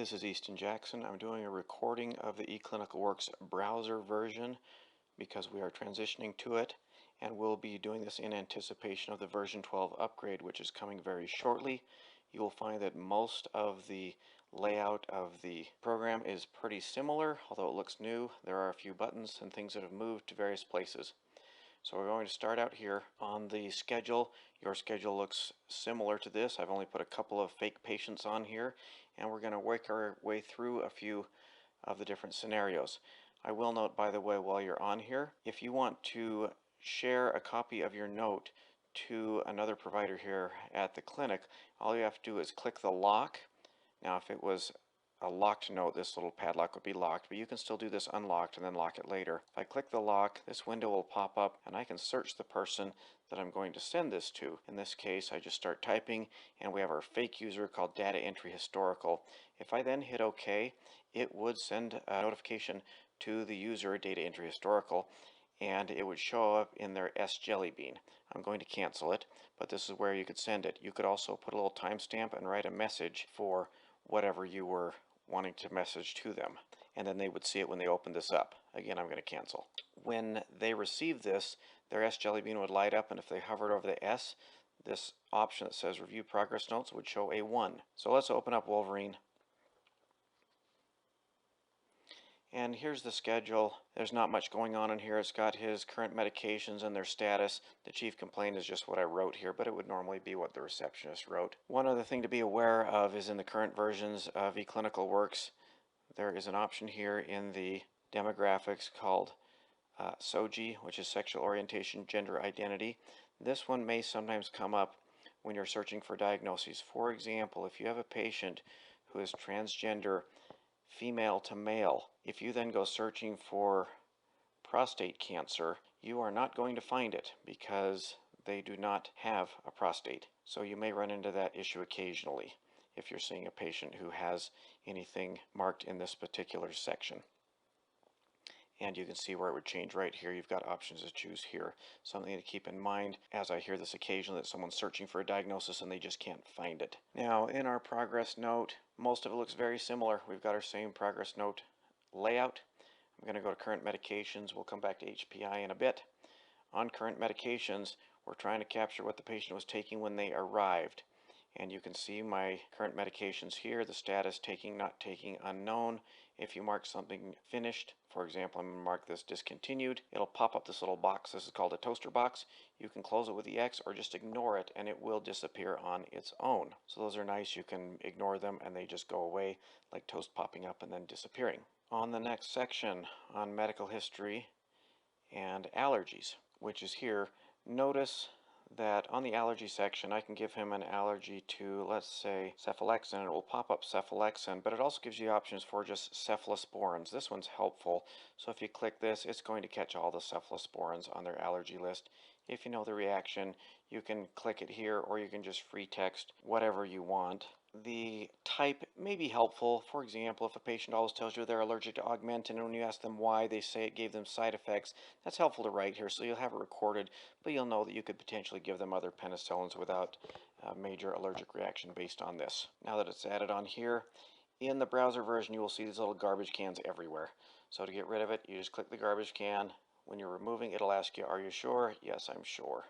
This is Easton Jackson. I'm doing a recording of the eClinicalworks browser version because we are transitioning to it, and we'll be doing this in anticipation of the version 12 upgrade, which is coming very shortly. You will find that most of the layout of the program is pretty similar, although it looks new. There are a few buttons and things that have moved to various places. So we're going to start out here on the schedule. Your schedule looks similar to this. I've only put a couple of fake patients on here, and we're going to work our way through a few of the different scenarios. I will note, by the way, while you're on here, if you want to share a copy of your note to another provider here at the clinic, all you have to do is click the lock. Now, if it was a locked note, this little padlock would be locked, but you can still do this unlocked and then lock it later. If I click the lock, this window will pop up and I can search the person that I'm going to send this to. In this case, I just start typing and we have our fake user called Data Entry Historical. If I then hit OK, it would send a notification to the user, Data Entry Historical, and it would show up in their Jellybean. I'm going to cancel it, but this is where you could send it. You could also put a little timestamp and write a message for whatever you were wanting to message to them, and then they would see it when they opened this up. Again, I'm going to cancel. When they receive this, their Jellybean would light up, and if they hovered over the S, this option that says Review Progress Notes would show a 1. So let's open up Wolverine. And here's the schedule. There's not much going on in here. It's got his current medications and their status. The chief complaint is just what I wrote here, but it would normally be what the receptionist wrote. One other thing to be aware of is in the current versions of eClinicalworks, there is an option here in the demographics called SOGI, which is Sexual Orientation Gender Identity. This one may sometimes come up when you're searching for diagnoses. For example, if you have a patient who is transgender, female to male, if you then go searching for prostate cancer, you are not going to find it because they do not have a prostate. So you may run into that issue occasionally if you're seeing a patient who has anything marked in this particular section. And you can see where it would change right here. You've got options to choose here. Something to keep in mind, as I hear this occasionally, that someone's searching for a diagnosis and they just can't find it. Now, in our progress note, most of it looks very similar. We've got our same progress note layout. I'm going to go to current medications. We'll come back to HPI in a bit. On current medications, we're trying to capture what the patient was taking when they arrived. And you can see my current medications here, the status taking, not taking, unknown. If you mark something finished, for example, I'm going to mark this discontinued, it'll pop up this little box. This is called a toaster box. You can close it with the X or just ignore it and it will disappear on its own. So those are nice. You can ignore them and they just go away, like toast popping up and then disappearing. On the next section, on medical history and allergies, which is here, notice that on the allergy section, I can give him an allergy to, let's say, cephalexin, and it will pop up cephalexin, but it also gives you options for just cephalosporins. This one's helpful. So if you click this, it's going to catch all the cephalosporins on their allergy list. If you know the reaction, you can click it here, or you can just free text whatever you want. The type may be helpful. For example, if a patient always tells you they're allergic to Augmentin, and when you ask them why, they say it gave them side effects, that's helpful to write here, so you'll have it recorded, but you'll know that you could potentially give them other penicillins without a major allergic reaction based on this. Now that it's added on here, in the browser version, you will see these little garbage cans everywhere. So to get rid of it, you just click the garbage can. When you're removing, it'll ask you, are you sure? Yes, I'm sure.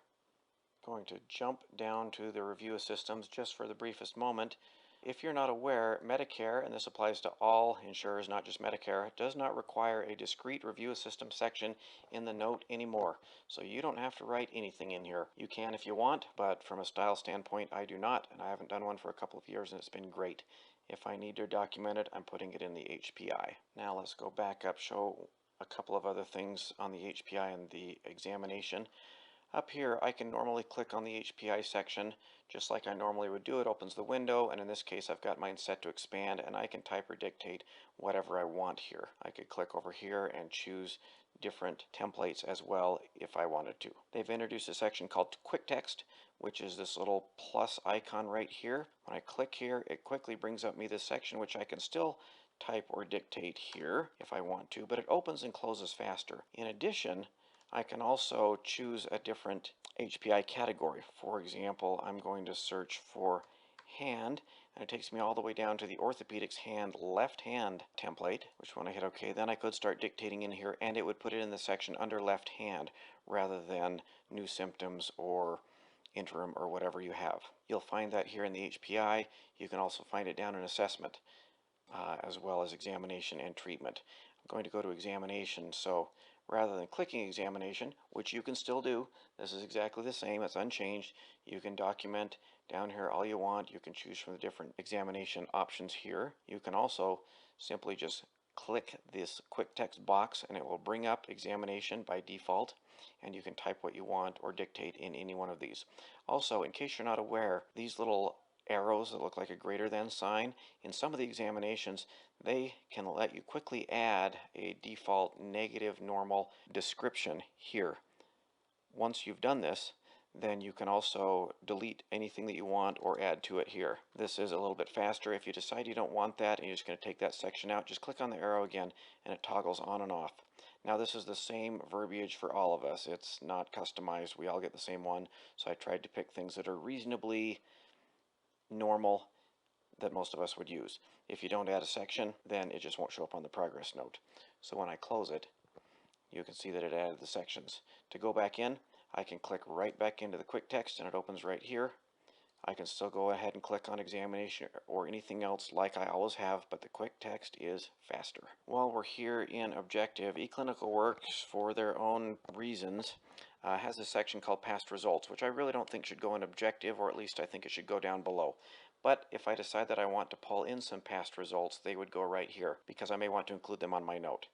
Going to jump down to the review of systems just for the briefest moment. If you're not aware, Medicare, and this applies to all insurers, not just Medicare, does not require a discrete review of system section in the note anymore. So you don't have to write anything in here. You can if you want, but from a style standpoint, I do not, and I haven't done one for a couple of years, and it's been great. If I need to document it, I'm putting it in the HPI. Now let's go back up, show a couple of other things on the HPI and the examination. Up here, I can normally click on the HPI section just like I normally would do. It opens the window, and in this case, I've got mine set to expand, and I can type or dictate whatever I want here. I could click over here and choose different templates as well if I wanted to. They've introduced a section called Quick Text, which is this little plus icon right here. When I click here, it quickly brings up me this section, which I can still type or dictate here if I want to, but it opens and closes faster. In addition, I can also choose a different HPI category. For example, I'm going to search for hand, and it takes me all the way down to the orthopedics hand left hand template, which when I hit OK, then I could start dictating in here, and it would put it in the section under left hand rather than new symptoms or interim or whatever you have. You'll find that here in the HPI. You can also find it down in assessment as well as examination and treatment. I'm going to go to examination, so rather than clicking examination, which you can still do, this is exactly the same, it's unchanged. You can document down here all you want. You can choose from the different examination options here. You can also simply just click this quick text box and it will bring up examination by default, and you can type what you want or dictate in any one of these. Also, in case you're not aware, these little arrows that look like a greater than sign, in some of the examinations they can let you quickly add a default negative normal description here. Once you've done this, then you can also delete anything that you want or add to it here. This is a little bit faster. If you decide you don't want that and you're just going to take that section out, just click on the arrow again and it toggles on and off. Now this is the same verbiage for all of us. It's not customized. We all get the same one, so I tried to pick things that are reasonably normal that most of us would use. If you don't add a section, then it just won't show up on the progress note. So when I close it, you can see that it added the sections. To go back in, I can click right back into the quick text and it opens right here. I can still go ahead and click on examination or anything else like I always have, but the quick text is faster. While we're here in Objective, eClinicalworks, for their own reasons, has a section called Past Results, which I really don't think should go in Objective, or at least I think it should go down below. But if I decide that I want to pull in some past results, they would go right here, because I may want to include them on my note.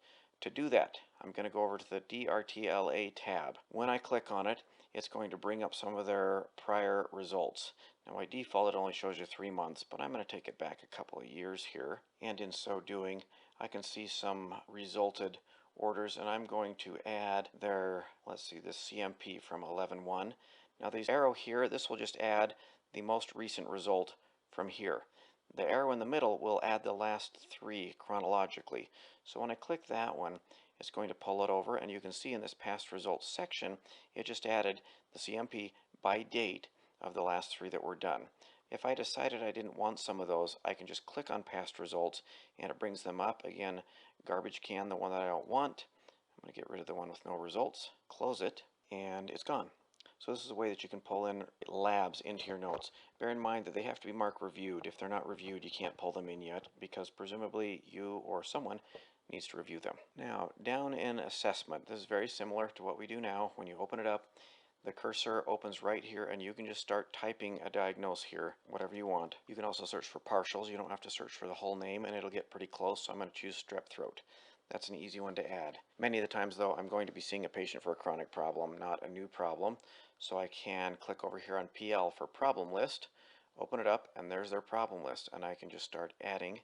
To do that, I'm going to go over to the DRTLA tab. When I click on it, it's going to bring up some of their prior results. Now by default it only shows you 3 months, but I'm going to take it back a couple of years here, and in so doing I can see some resulted orders, and I'm going to add their, let's see, this CMP from 11-1. Now this arrow here, this will just add the most recent result from here. The arrow in the middle will add the last 3 chronologically. So when I click that one, it's going to pull it over, and you can see in this past results section, it just added the CMP by date of the last 3 that were done. If I decided I didn't want some of those, I can just click on past results and it brings them up. Again, garbage can, the one that I don't want. I'm going to get rid of the one with no results, close it, and it's gone. So this is a way that you can pull in labs into your notes. Bear in mind that they have to be marked reviewed. If they're not reviewed, you can't pull them in yet, because presumably you or someone needs to review them. Now, down in assessment, this is very similar to what we do now. When you open it up, the cursor opens right here, and you can just start typing a diagnose here, whatever you want. You can also search for partials. You don't have to search for the whole name, and it'll get pretty close, so I'm going to choose strep throat. That's an easy one to add. Many of the times, though, I'm going to be seeing a patient for a chronic problem, not a new problem. So I can click over here on PL for problem list, open it up, and there's their problem list. And I can just start adding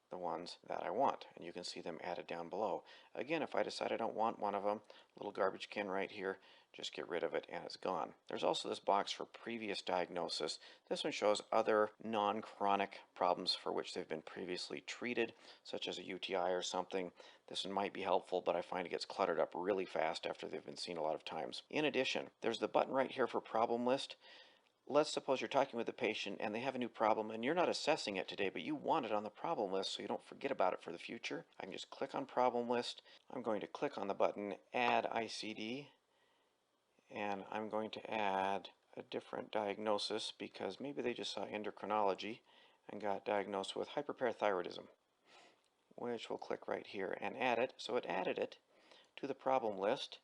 the ones that I want. And you can see them added down below. Again, if I decide I don't want one of them, little garbage can right here, just get rid of it and it's gone. There's also this box for previous diagnosis. This one shows other non-chronic problems for which they've been previously treated, such as a UTI or something. This one might be helpful, but I find it gets cluttered up really fast after they've been seen a lot of times. In addition, there's the button right here for problem list. Let's suppose you're talking with the patient and they have a new problem and you're not assessing it today, but you want it on the problem list so you don't forget about it for the future. I can just click on problem list. I'm going to click on the button add ICD, and I'm going to add a different diagnosis because maybe they just saw endocrinology and got diagnosed with hyperparathyroidism, which we'll click right here and add it. So it added it to the problem list,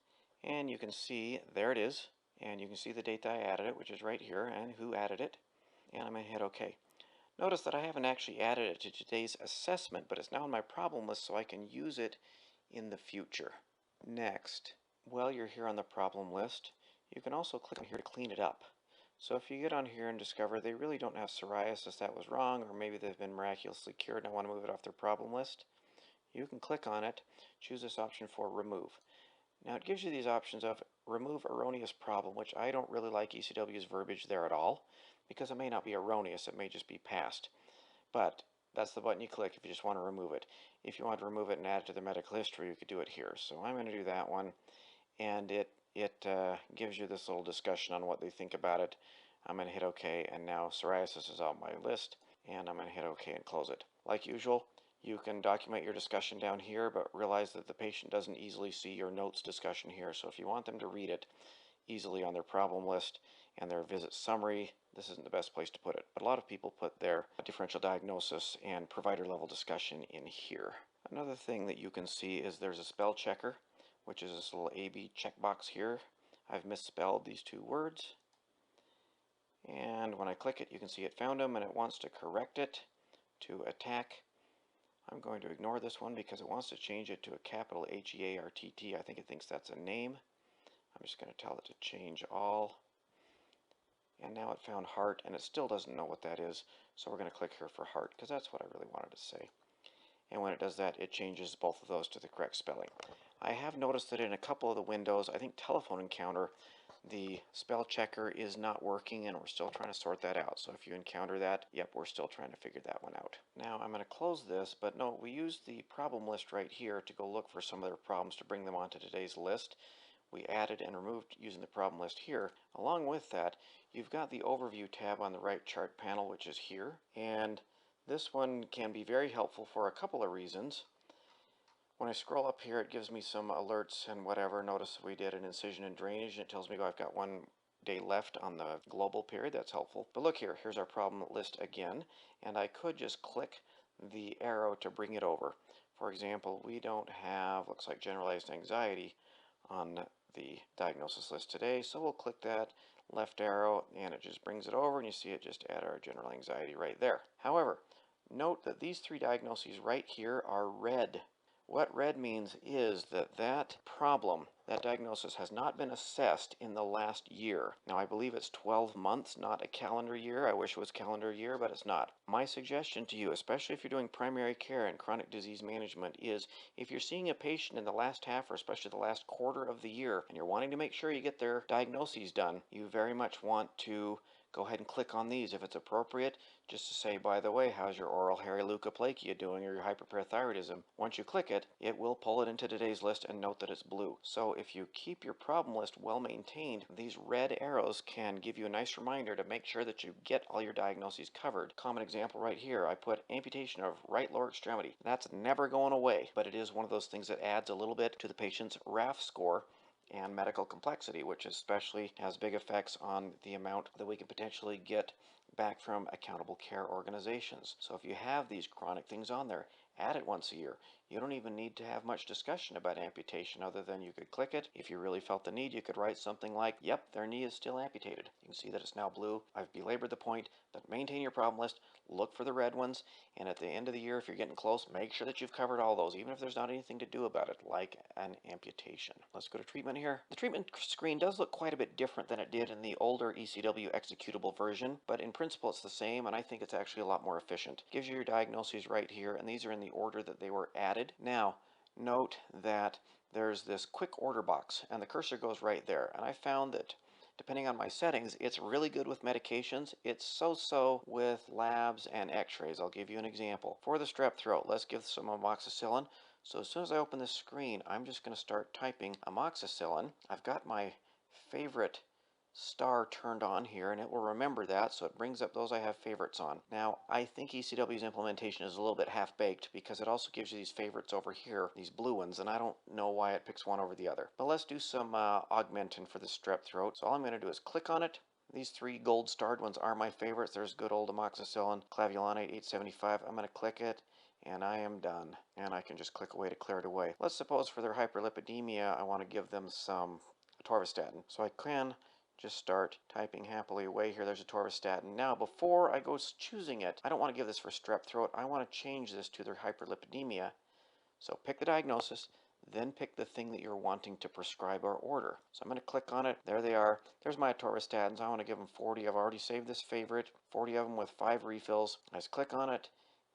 and you can see there it is, and you can see the date that I added it, which is right here, and who added it, and I'm going to hit OK. Notice that I haven't actually added it to today's assessment, but it's now on my problem list so I can use it in the future. Next, while you're here on the problem list, you can also click on here to clean it up. So if you get on here and discover they really don't have psoriasis, that was wrong, or maybe they've been miraculously cured and I want to move it off their problem list, you can click on it, choose this option for remove. Now it gives you these options of remove erroneous problem, which I don't really like ECW's verbiage there at all, because it may not be erroneous, it may just be passed. But that's the button you click if you just want to remove it. If you want to remove it and add it to the medical history, you could do it here. So I'm going to do that one, and it gives you this little discussion on what they think about it. I'm going to hit OK, and now psoriasis is on my list, and I'm going to hit OK and close it. Like usual, you can document your discussion down here, but realize that the patient doesn't easily see your notes discussion here. So if you want them to read it easily on their problem list and their visit summary, this isn't the best place to put it. But a lot of people put their differential diagnosis and provider level discussion in here. Another thing that you can see is there's a spell checker, which is this little AB checkbox here. I've misspelled these two words. And when I click it, you can see it found them and it wants to correct it to attack. I'm going to ignore this one because it wants to change it to a capital H-E-A-R-T-T. I think it thinks that's a name. I'm just going to tell it to change all. And now it found heart, and it still doesn't know what that is. So we're going to click here for heart, because that's what I really wanted to say. And when it does that, it changes both of those to the correct spelling. I have noticed that in a couple of the windows, I think telephone encounter, the spell checker is not working, and we're still trying to sort that out. So if you encounter that, yep, we're still trying to figure that one out. Now I'm going to close this, but no, we use the problem list right here to go look for some of their problems to bring them onto today's list. We added and removed using the problem list here. Along with that, you've got the overview tab on the right chart panel, which is here, and this one can be very helpful for a couple of reasons. When I scroll up here, it gives me some alerts and whatever. Notice we did an incision and drainage, and it tells me I've got 1 day left on the global period. That's helpful. But look here, here's our problem list again, and I could just click the arrow to bring it over. For example, we don't have, looks like generalized anxiety on the diagnosis list today, so we'll click that left arrow and it just brings it over, and you see it just add our general anxiety right there. However, note that these 3 diagnoses right here are red. What red means is that that problem, that diagnosis, has not been assessed in the last year. Now, I believe it's 12 months, not a calendar year. I wish it was calendar year, but it's not. My suggestion to you, especially if you're doing primary care and chronic disease management, is if you're seeing a patient in the last half or especially the last quarter of the year and you're wanting to make sure you get their diagnoses done, you very much want to go ahead and click on these if it's appropriate, just to say, by the way, how's your oral hairy leukoplakia doing, or your hyperparathyroidism? Once you click it, it will pull it into today's list and note that it's blue. So if you keep your problem list well maintained, these red arrows can give you a nice reminder to make sure that you get all your diagnoses covered. Common example right here, I put amputation of right lower extremity. That's never going away, but it is one of those things that adds a little bit to the patient's RAF score and medical complexity, which especially has big effects on the amount that we can potentially get back from accountable care organizations. So if you have these chronic things on there, add it once a year. You don't even need to have much discussion about amputation other than you could click it. If you really felt the need, you could write something like, yep, their knee is still amputated. You can see that it's now blue. I've belabored the point, but maintain your problem list, look for the red ones, and at the end of the year, if you're getting close, make sure that you've covered all those, even if there's not anything to do about it, like an amputation. Let's go to treatment here. The treatment screen does look quite a bit different than it did in the older ECW executable version, but in principle it's the same, and I think it's actually a lot more efficient. It gives you your diagnoses right here, and these are in the order that they were added. Now, note that there's this quick order box, and the cursor goes right there, and I found that depending on my settings, it's really good with medications. It's so-so with labs and x-rays. I'll give you an example. For the strep throat, let's give some amoxicillin. So as soon as I open this screen, I'm just going to start typing amoxicillin. I've got my favorite star turned on here, and it will remember that, so it brings up those I have favorites on. Now, I think ECW's implementation is a little bit half-baked because it also gives you these favorites over here, these blue ones, and I don't know why it picks one over the other. But let's do some augmentin for the strep throat. So all I'm going to do is click on it. These 3 gold starred ones are my favorites. There's good old amoxicillin, clavulanate 875. I'm going to click it, and I am done. And I can just click away to clear it away. Let's suppose for their hyperlipidemia, I want to give them some atorvastatin. So I can just start typing happily away here. There's atorvastatin. Now, before I go choosing it, I don't want to give this for strep throat. I want to change this to their hyperlipidemia. So pick the diagnosis, then pick the thing that you're wanting to prescribe or order. So I'm going to click on it. There they are. There's my atorvastatins. I want to give them 40. I've already saved this favorite. 40 of them with 5 refills. I just click on it,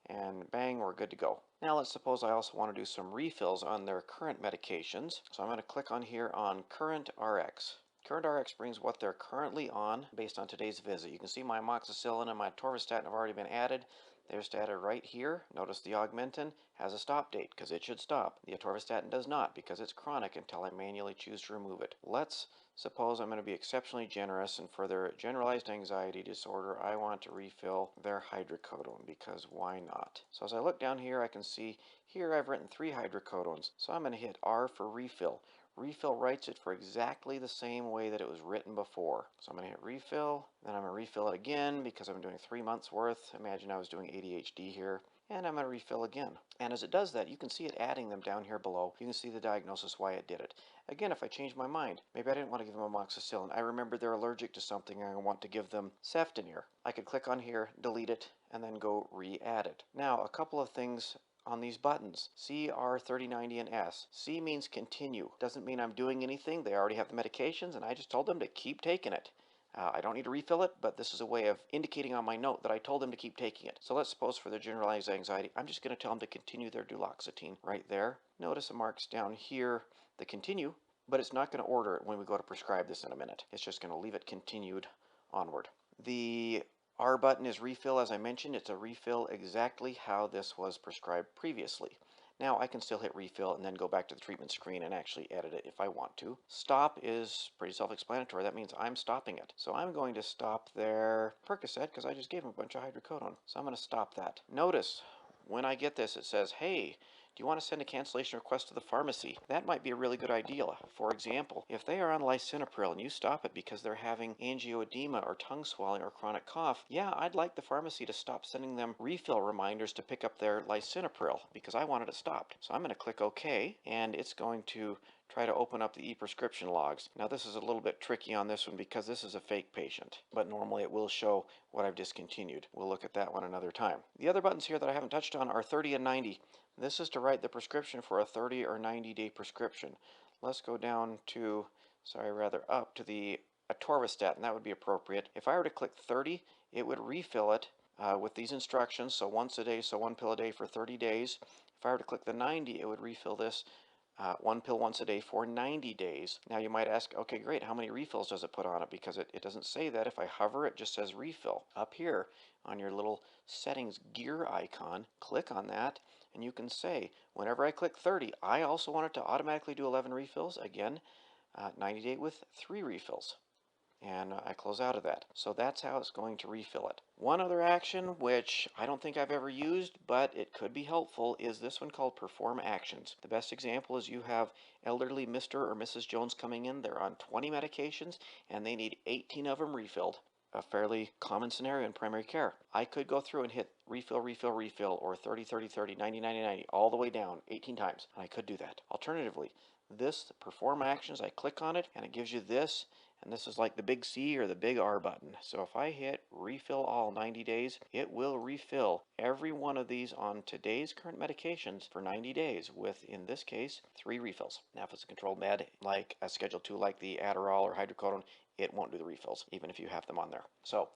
and bang, we're good to go. Now let's suppose I also want to do some refills on their current medications. So I'm going to click on here on Current RX. Current RX brings what they're currently on based on today's visit. You can see my amoxicillin and my atorvastatin have already been added. There's data right here. Notice the Augmentin has a stop date because it should stop. The atorvastatin does not because it's chronic until I manually choose to remove it. Let's suppose I'm going to be exceptionally generous, and for their generalized anxiety disorder, I want to refill their hydrocodone because why not? So as I look down here, I can see here I've written 3 hydrocodones. So I'm going to hit R for refill. Refill writes it for exactly the same way that it was written before. So I'm going to hit refill, then I'm going to refill it again because I'm doing 3 months worth. Imagine I was doing ADHD here. And I'm going to refill again. And as it does that, you can see it adding them down here below. You can see the diagnosis why it did it. Again, if I change my mind, maybe I didn't want to give them amoxicillin. I remember they're allergic to something and I want to give them ceftonir. I could click on here, delete it, and then go re-add it. Now, a couple of things on these buttons. C, R, 3090, and S. C means continue. Doesn't mean I'm doing anything. They already have the medications, and I just told them to keep taking it. I don't need to refill it, but this is a way of indicating on my note that I told them to keep taking it. So let's suppose for their generalized anxiety, I'm just going to tell them to continue their duloxetine right there. Notice the marks down here, the continue, but it's not going to order it when we go to prescribe this in a minute. It's just going to leave it continued onward. The R button is refill. As I mentioned, it's a refill exactly how this was prescribed previously. Now I can still hit refill and then go back to the treatment screen and actually edit it if I want to. Stop is pretty self-explanatory. That means I'm stopping it. So I'm going to stop their Percocet because I just gave them a bunch of hydrocodone. So I'm going to stop that. Notice when I get this, it says, hey, do you want to send a cancellation request to the pharmacy? That might be a really good idea. For example, if they are on lisinopril and you stop it because they're having angioedema or tongue swelling or chronic cough, yeah, I'd like the pharmacy to stop sending them refill reminders to pick up their lisinopril because I wanted it stopped. So I'm going to click OK, and it's going to try to open up the e-prescription logs. Now this is a little bit tricky on this one because this is a fake patient, but normally it will show what I've discontinued. We'll look at that one another time. The other buttons here that I haven't touched on are 30 and 90. This is to write the prescription for a 30 or 90-day prescription. Let's go down to, up to the atorvastatin. That would be appropriate. If I were to click 30, it would refill it with these instructions. So once a day, so 1 pill a day for 30 days. If I were to click the 90, it would refill this 1 pill once a day for 90 days. Now you might ask, okay, great, how many refills does it put on it? Because it doesn't say that. If I hover, it just says refill. Up here on your little settings gear icon, click on that, and you can say, whenever I click 30, I also want it to automatically do 11 refills. Again, 90 day with 3 refills. And I close out of that. So that's how it's going to refill it. One other action, which I don't think I've ever used, but it could be helpful, is this one called Perform Actions. The best example is you have elderly Mr. or Mrs. Jones coming in. They're on 20 medications, and they need 18 of them refilled. A fairly common scenario in primary care. I could go through and hit refill, refill, refill, or 30, 30, 30, 90, 90, 90, all the way down 18 times, and I could do that. Alternatively, this Perform Actions, I click on it, and it gives you this, and this is like the big C or the big R button. So if I hit refill all 90 days, it will refill every one of these on today's current medications for 90 days with, in this case, 3 refills. Now if it's a controlled med, like a Schedule 2, like the Adderall or hydrocodone, it won't do the refills, even if you have them on there. So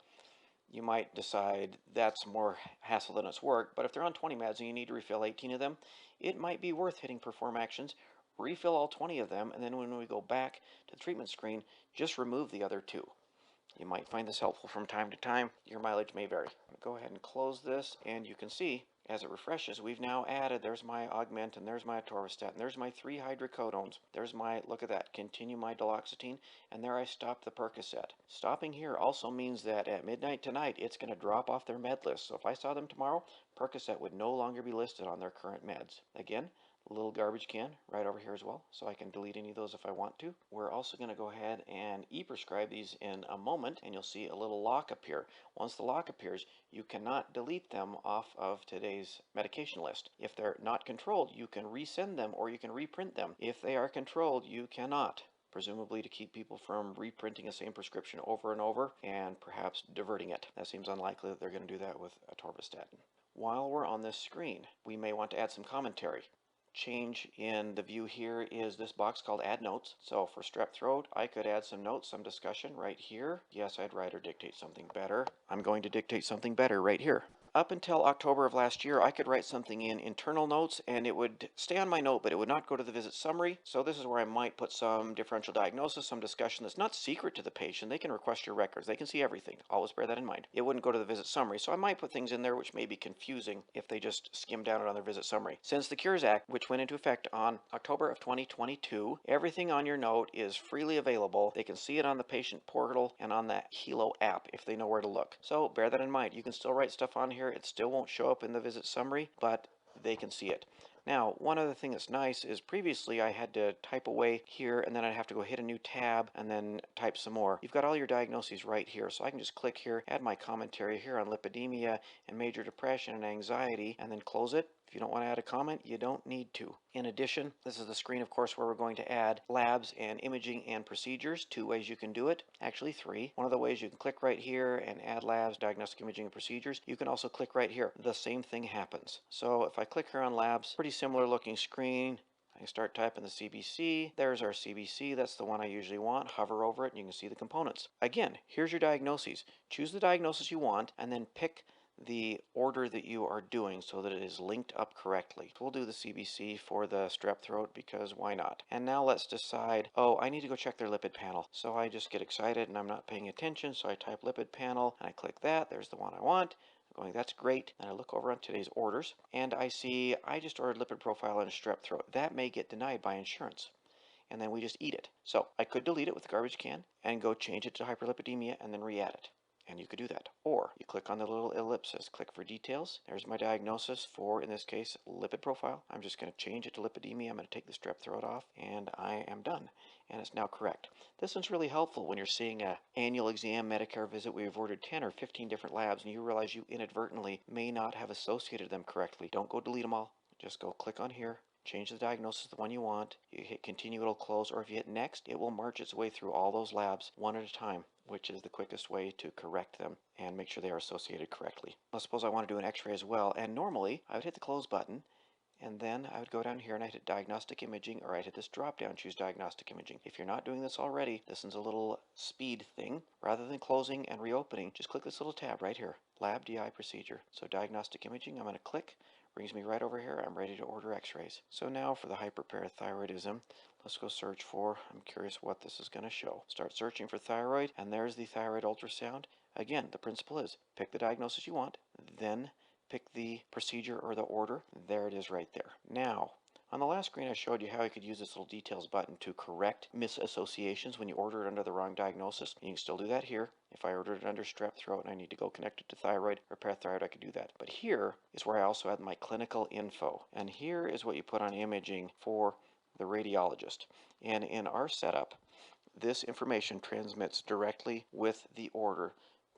you might decide that's more hassle than it's worth, but if they're on 20 meds and you need to refill 18 of them, it might be worth hitting Perform Actions, refill all 20 of them, and then when we go back to the treatment screen, just remove the other 2. You might find this helpful from time to time. Your mileage may vary. Go ahead and close this, and you can see as it refreshes, we've now added, there's my Augmentin, there's my atorvastatin, there's my 3 hydrocodones, there's my, look at that, continue my duloxetine, and there I stopped the Percocet. Stopping here also means that at midnight tonight, it's going to drop off their med list. So if I saw them tomorrow, Percocet would no longer be listed on their current meds. Again, a little garbage can right over here as well, so I can delete any of those if I want to. We're also going to go ahead and e-prescribe these in a moment, and you'll see a little lock appear. Once the lock appears, you cannot delete them off of today's medication list. If they're not controlled, you can resend them or you can reprint them. If they are controlled, you cannot. Presumably to keep people from reprinting the same prescription over and over and perhaps diverting it. That seems unlikely that they're going to do that with atorvastatin. While we're on this screen, we may want to add some commentary. Change in the view here is this box called Add Notes. So for strep throat, I could add some notes, some discussion right here. Yes, I'd write or dictate something better. I'm going to dictate something better right here. Up until October of last year, I could write something in internal notes and it would stay on my note, but it would not go to the visit summary. So this is where I might put some differential diagnosis, some discussion that's not secret to the patient. They can request your records. They can see everything. Always bear that in mind. It wouldn't go to the visit summary. So I might put things in there which may be confusing if they just skim down it on their visit summary. Since the Cures Act, which went into effect on October of 2022, everything on your note is freely available. They can see it on the patient portal and on the Hilo app if they know where to look. So bear that in mind. You can still write stuff on here. It still won't show up in the visit summary, but they can see it. Now, one other thing that's nice is previously I had to type away here and then I'd have to go hit a new tab and then type some more. You've got all your diagnoses right here, so I can just click here, add my commentary here on lipidemia and major depression and anxiety, and then close it. If you don't want to add a comment, you don't need to. In addition, this is the screen, of course, where we're going to add labs and imaging and procedures. 2 ways you can do it. Actually, 3. One of the ways you can click right here and add labs, diagnostic imaging, and procedures. You can also click right here. The same thing happens. So if I click here on labs, pretty similar looking screen. I can start typing the CBC. There's our CBC. That's the one I usually want. Hover over it and you can see the components. Again, here's your diagnoses. Choose the diagnosis you want and then pick the order that you are doing so that it is linked up correctly. We'll do the CBC for the strep throat because why not? And now let's decide, oh, I need to go check their lipid panel. So I just get excited and I'm not paying attention, so I type lipid panel and I click that. There's the one I want. I'm going, that's great. And I look over on today's orders and I see I just ordered lipid profile and strep throat. That may get denied by insurance. And then we just eat it. So I could delete it with the garbage can and go change it to hyperlipidemia and then re-add it. And you could do that. Or you click on the little ellipsis, click for details. There's my diagnosis for, in this case, lipid profile. I'm just going to change it to lipidemia. I'm going to take the strep throat off and I am done. And it's now correct. This one's really helpful when you're seeing an annual exam, Medicare visit. We've ordered 10 or 15 different labs and you realize you inadvertently may not have associated them correctly. Don't go delete them all. Just go click on here. Change the diagnosis to the one you want. You hit continue, it'll close, or if you hit next, it will march its way through all those labs one at a time, which is the quickest way to correct them and make sure they are associated correctly. Let's suppose I want to do an x-ray as well, and normally I would hit the close button and then I would go down here and I'd hit diagnostic imaging, or I'd hit this drop down, choose diagnostic imaging. If you're not doing this already, this is a little speed thing. Rather than closing and reopening, just click this little tab right here, lab DI procedure. So diagnostic imaging, I'm going to click. Brings me right over here. I'm ready to order x-rays. So now for the hyperparathyroidism, let's go search for, I'm curious what this is going to show. Start searching for thyroid, and there's the thyroid ultrasound. Again, the principle is pick the diagnosis you want, then pick the procedure or the order. There it is right there. Now, on the last screen I showed you how you could use this little details button to correct misassociations when you order it under the wrong diagnosis. You can still do that here. If I ordered it under strep throat and I need to go connect it to thyroid or parathyroid, I could do that. But here is where I also add my clinical info. And here is what you put on imaging for the radiologist. And in our setup, this information transmits directly with the order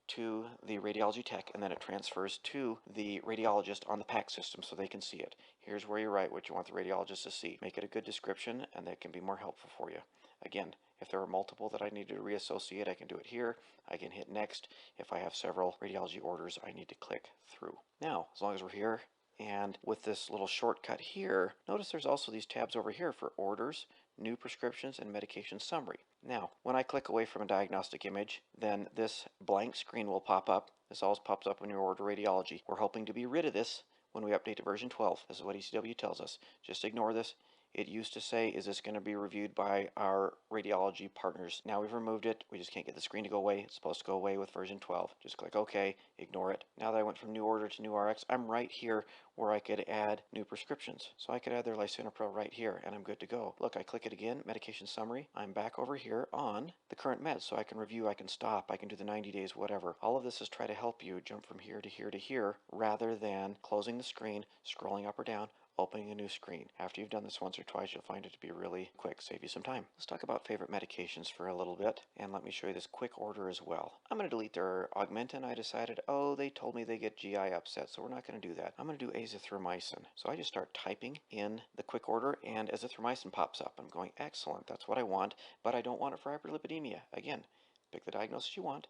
to the radiology tech, and then it transfers to the radiologist on the PAC system so they can see it. Here's where you write what you want the radiologist to see. Make it a good description and that can be more helpful for you. Again, if there are multiple that I need to reassociate, I can do it here. I can hit next. If I have several radiology orders, I need to click through. Now, as long as we're here, and with this little shortcut here, notice there's also these tabs over here for orders, new prescriptions, and medication summary. Now, when I click away from a diagnostic image, then this blank screen will pop up. This always pops up when you order radiology. We're hoping to be rid of this when we update to version 12. This is what ECW tells us. Just ignore this. It used to say, is this going to be reviewed by our radiology partners? Now we've removed it. We just can't get the screen to go away. It's supposed to go away with version 12. Just click OK, ignore it. Now that I went from new order to new RX, I'm right here where I could add new prescriptions. So I could add their lisinopril right here and I'm good to go. Look, I click it again, medication summary. I'm back over here on the current meds, so I can review, I can stop, I can do the 90 days, whatever. All of this is try to help you jump from here to here to here rather than closing the screen, scrolling up or down, opening a new screen. After you've done this once or twice, you'll find it to be really quick, save you some time. Let's talk about favorite medications for a little bit, and let me show you this quick order as well. I'm going to delete their Augmentin. I decided, oh, they told me they get GI upset, so we're not going to do that. I'm going to do azithromycin. So I just start typing in the quick order, and azithromycin pops up. I'm going, excellent, that's what I want, but I don't want it for hyperlipidemia. Again, pick the diagnosis you want,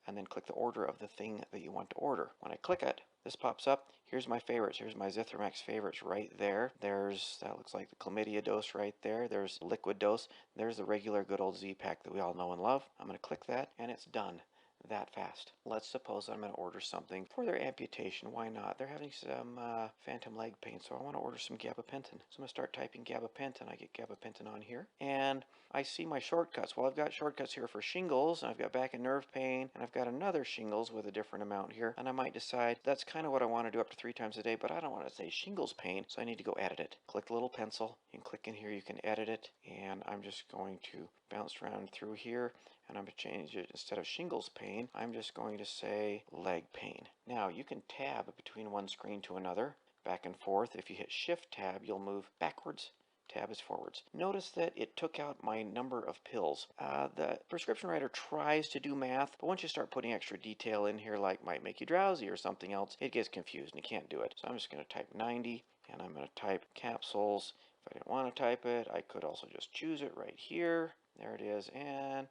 and then click the order of the thing that you want to order. When I click it, this pops up. Here's my favorites. Here's my Zithromax favorites right there. There's, that looks like the chlamydia dose right there. There's liquid dose. There's the regular good old Z-Pack that we all know and love. I'm going to click that and it's done. that fast. Let's suppose I'm going to order something for their amputation. Why not? They're having some phantom leg pain, so I want to order some gabapentin. So I'm going to start typing gabapentin. I get gabapentin on here, and I see my shortcuts. Well, I've got shortcuts here for shingles, and I've got back and nerve pain, and I've got another shingles with a different amount here, and I might decide that's kind of what I want to do up to 3 times a day, but I don't want to say shingles pain, so I need to go edit it. Click the little pencil, and click in here, you can edit it, and I'm just going to bounce around through here, and I'm going to change it. Instead of shingles pain, I'm just going to say leg pain. Now you can tab between one screen to another, back and forth. If you hit shift tab, you'll move backwards. Tab is forwards. Notice that it took out my number of pills. The prescription writer tries to do math, but once you start putting extra detail in here, like might make you drowsy or something else, it gets confused and you can't do it. So I'm just going to type 90, and I'm going to type capsules. If I didn't want to type it, I could also just choose it right here. There it is, and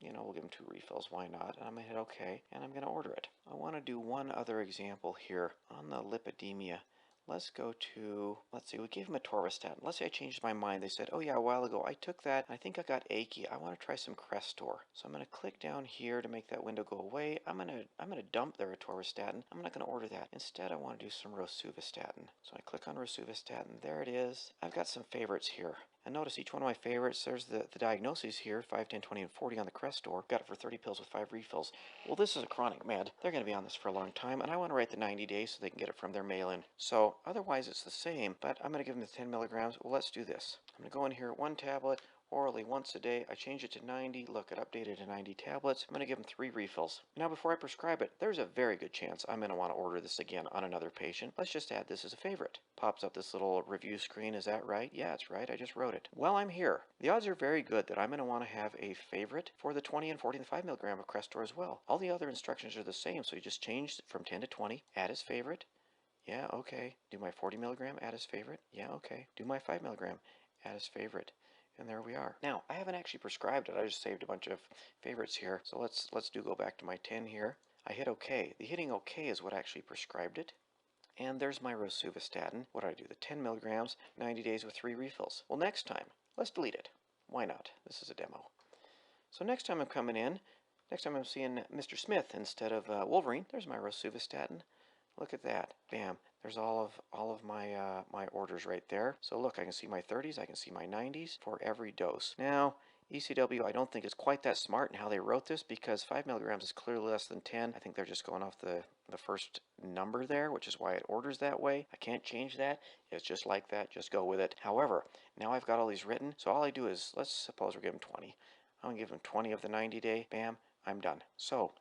we'll give them 2 refills, why not? And I'm going to hit OK, and I'm going to order it. I want to do one other example here on the lipidemia. Let's go to, let's see, we gave them atorvastatin. Let's say I changed my mind. They said, oh yeah, a while ago I took that. I think I got achy. I want to try some Crestor. So I'm going to click down here to make that window go away. I'm going to dump their atorvastatin. I'm not going to order that. Instead, I want to do some rosuvastatin. So I click on rosuvastatin. There it is. I've got some favorites here. And notice each one of my favorites, there's the diagnoses here, 5, 10, 20, and 40 on the Crestor. Got it for 30 pills with 5 refills. Well, this is a chronic med. They're going to be on this for a long time, and I want to write the 90 days so they can get it from their mail-in. So otherwise it's the same, but I'm going to give them the 10 milligrams. Well, let's do this. I'm going to go in here, 1 tablet, orally once a day. I change it to 90. Look, it updated to 90 tablets. I'm going to give them 3 refills. Now, before I prescribe it, there's a very good chance I'm going to want to order this again on another patient. Let's just add this as a favorite. Pops up this little review screen. Is that right? Yeah, it's right. I just wrote it. While I'm here, the odds are very good that I'm going to want to have a favorite for the 20 and 40 and 5 milligram of Crestor as well. All the other instructions are the same, so you just change from 10 to 20, add as favorite. Yeah, okay. Do my 40 milligram, add as favorite. Yeah, okay. Do my 5 milligram, add as favorite. And there we are. Now, I haven't actually prescribed it. I just saved a bunch of favorites here. So let's go back to my 10 here. I hit OK. The hitting OK is what actually prescribed it. And there's my rosuvastatin. What do I do? The 10 milligrams, 90 days with 3 refills. Well, next time, let's delete it. Why not? This is a demo. So next time I'm coming in, next time I'm seeing Mr. Smith instead of Wolverine, there's my rosuvastatin. Look at that. Bam. There's all of my my orders right there. So look, I can see my 30s, I can see my 90s for every dose. Now, ECW, I don't think is quite that smart in how they wrote this, because 5 milligrams is clearly less than 10. I think they're just going off the first number there, which is why it orders that way. I can't change that. It's just like that. Just go with it. However, now I've got all these written, so all I do is, let's suppose we're giving 20. I'm going to give them 20 of the 90 day. Bam, I'm done. So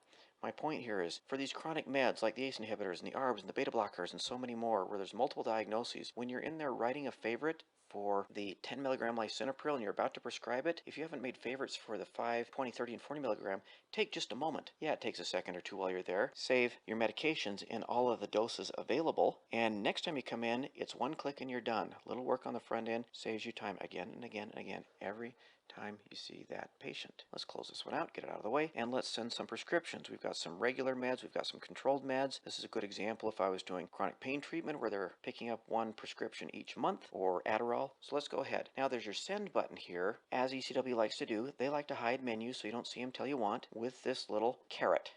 my point here is, for these chronic meds like the ACE inhibitors and the ARBs and the beta blockers and so many more, where there's multiple diagnoses, when you're in there writing a favorite for the 10 milligram lisinopril and you're about to prescribe it, if you haven't made favorites for the 5, 20, 30, and 40 milligram, take just a moment. Yeah, it takes a second or two while you're there. Save your medications in all of the doses available, and next time you come in, it's one click and you're done. A little work on the front end saves you time again and again and again every time you see that patient. Let's close this one out, get it out of the way, and let's send some prescriptions. We've got some regular meds, we've got some controlled meds. This is a good example if I was doing chronic pain treatment where they're picking up 1 prescription each month, or Adderall. So let's go ahead. Now there's your send button here. As ECW likes to do, they like to hide menus so you don't see them till you want, with this little caret,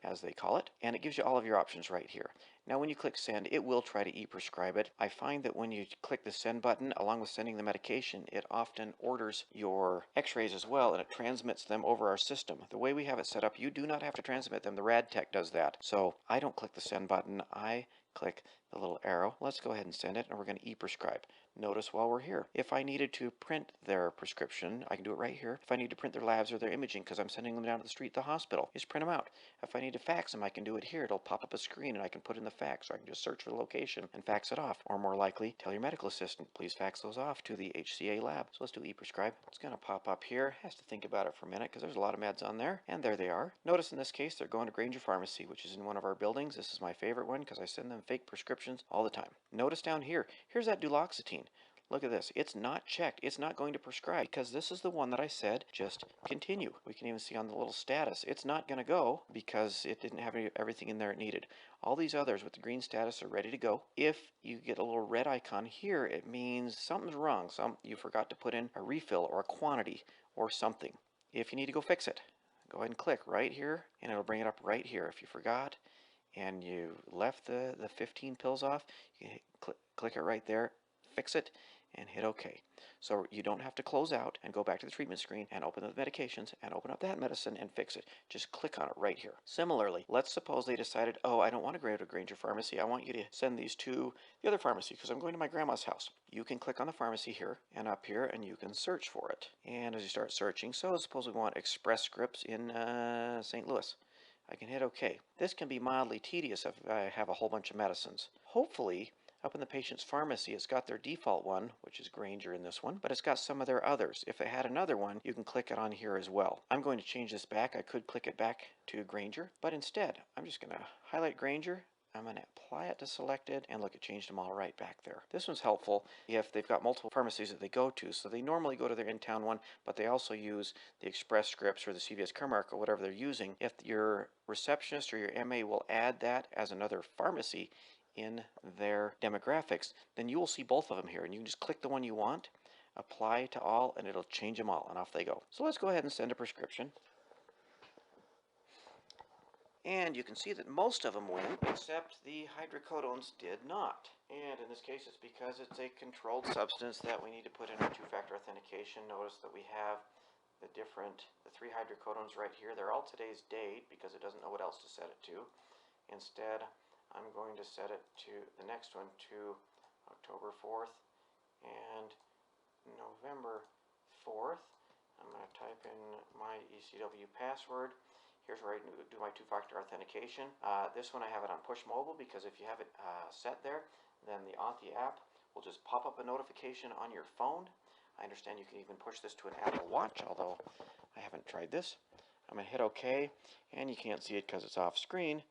as they call it, and it gives you all of your options right here. Now when you click send, it will try to e-prescribe it. I find that when you click the send button, along with sending the medication, it often orders your x-rays as well, and it transmits them over our system. The way we have it set up, you do not have to transmit them. The rad tech does that. So I don't click the send button. I click the little arrow. Let's go ahead and send it, and we're going to e-prescribe. Notice while we're here, if I needed to print their prescription, I can do it right here. If I need to print their labs or their imaging because I'm sending them down to the street to the hospital, just print them out. If I need to fax them, I can do it here. It'll pop up a screen and I can put in the fax, or I can just search for the location and fax it off. Or more likely, tell your medical assistant, please fax those off to the HCA lab. So let's do e-prescribe. It's going to pop up here. Has to think about it for a minute because there's a lot of meds on there. And there they are. Notice in this case, they're going to Granger Pharmacy, which is in one of our buildings. This is my favorite one because I send them fake prescriptions all the time. Notice down here, here's that duloxetine. Look at this. It's not checked. It's not going to prescribe because this is the one that I said just continue. We can even see on the little status. It's not going to go because it didn't have everything in there it needed. All these others with the green status are ready to go. If you get a little red icon here, it means something's wrong. You forgot to put in a refill or a quantity or something. If you need to go fix it, go ahead and click right here, and it'll bring it up right here. If you forgot and you left the 15 pills off, you can click it right there, fix it, and hit OK. So you don't have to close out and go back to the treatment screen and open up the medications and open up that medicine and fix it. Just click on it right here. Similarly, let's suppose they decided, oh, I don't want to go to Granger Pharmacy. I want you to send these to the other pharmacy because I'm going to my grandma's house. You can click on the pharmacy here and up here, and you can search for it. And as you start searching, so suppose we want Express Scripts in St. Louis. I can hit OK. This can be mildly tedious if I have a whole bunch of medicines. Hopefully, up in the patient's pharmacy, it's got their default one, which is Granger in this one, but it's got some of their others. If it had another one, you can click it on here as well. I'm going to change this back. I could click it back to Granger, but instead, I'm just going to highlight Granger. I'm going to apply it to selected, and look, it changed them all right back there. This one's helpful if they've got multiple pharmacies that they go to. So they normally go to their in-town one, but they also use the Express Scripts or the CVS Caremark or whatever they're using. If your receptionist or your MA will add that as another pharmacy in their demographics, then you will see both of them here, and you can just click the one you want, apply to all, and it'll change them all, and off they go. So let's go ahead and send a prescription. And you can see that most of them went, except the hydrocodones did not. And in this case, it's because it's a controlled substance that we need to put in our two-factor authentication. Notice that we have the 3 hydrocodones right here. They're all today's date because it doesn't know what else to set it to. Instead, I'm going to set it to the next one to October 4th and November 4th. I'm going to type in my ECW password. Here's where I do my two-factor authentication. This one I have it on push mobile because if you have it set there, then the Authy app will just pop up a notification on your phone. I understand you can even push this to an Apple Watch, although I haven't tried this. I'm going to hit OK, and you can't see it because it's off screen,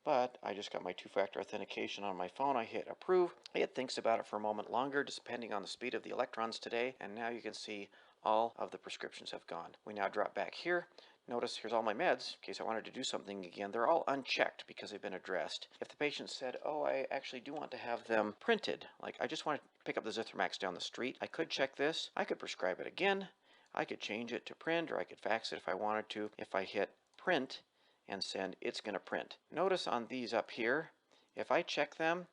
but I just got my two-factor authentication on my phone. I hit approve. It thinks about it for a moment longer, depending on the speed of the electrons today, and now you can see all of the prescriptions have gone. We now drop back here. Notice here's all my meds, in case I wanted to do something again. They're all unchecked because they've been addressed. If the patient said, oh, I actually do want to have them printed, like I just want to pick up the Zithromax down the street, I could check this. I could prescribe it again. I could change it to print, or I could fax it if I wanted to. If I hit print and send, it's going to print. Notice on these up here, if I check them,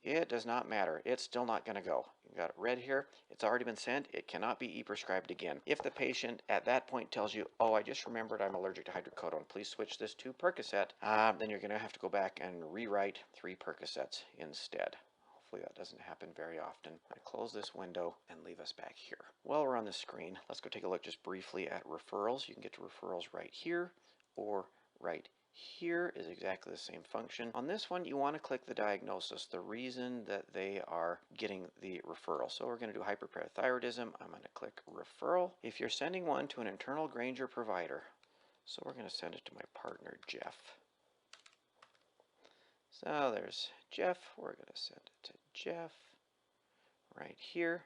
it does not matter. It's still not going to go. You've got it red here. It's already been sent. It cannot be e-prescribed again. If the patient at that point tells you, oh, I just remembered I'm allergic to hydrocodone, please switch this to Percocet, then you're going to have to go back and rewrite 3 Percocets instead. Hopefully that doesn't happen very often. I'm going to close this window and leave us back here. While we're on the screen, let's go take a look just briefly at referrals. You can get to referrals right here or right here is exactly the same function. On this one, you want to click the diagnosis, the reason that they are getting the referral. So we're going to do hyperparathyroidism. I'm going to click referral. If you're sending one to an internal Granger provider, so we're going to send it to my partner, Jeff. So there's Jeff. We're going to send it to Jeff right here.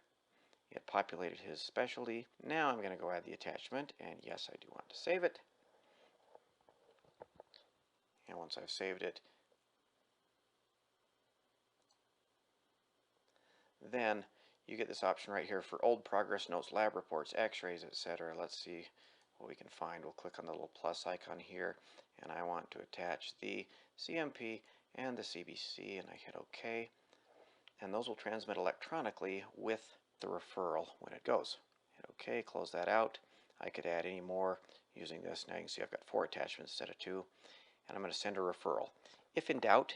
It populated his specialty. Now I'm going to go add the attachment, and yes, I do want to save it. And once I've saved it, then you get this option right here for old progress notes, lab reports, x-rays, etc. Let's see what we can find. We'll click on the little plus icon here, and I want to attach the CMP and the CBC, and I hit OK. And those will transmit electronically with the referral when it goes. Hit OK, close that out. I could add any more using this. Now you can see I've got 4 attachments instead of 2. And I'm going to send a referral. If in doubt,